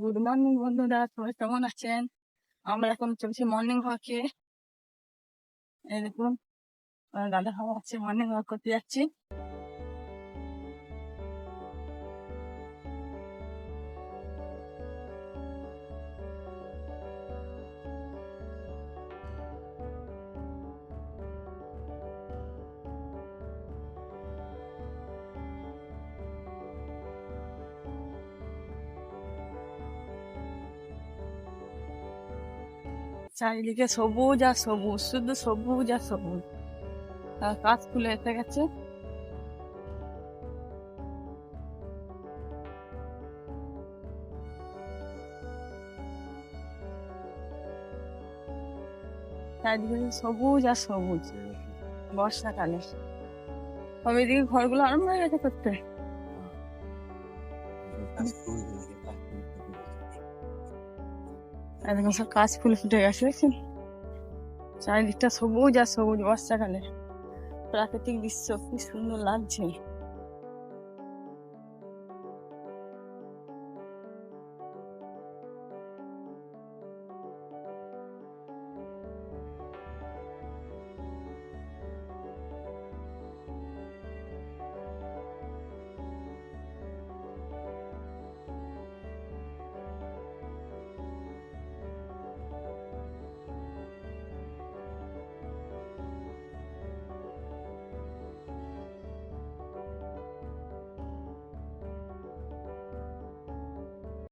Good morning বন্ধুরা, সবাই কেমন আছেন? আমরা এখন চলছি মর্নিং ওয়াকে। এই দেখুন, দাদা ভাবা হচ্ছে মর্নিং ওয়াক করতে যাচ্ছি। চারিদিকে সবুজ আর সবুজ, শুধু সবুজ আর সবুজ। কাশ ফুলে এসে গেছে। চারিদিকে সবুজ আর সবুজ বর্ষাকালে। তবে এদিকে ঘরগুলো আরম্ভ হয়ে গেছে করতে। একদম সব কাশ ফুল ফুটে গেছে, দেখছেন? চারিদিকটা সবুজ আর সবুজ বর্ষাকালে। প্রাকৃতিক দৃশ্য কি সুন্দর লাগছে।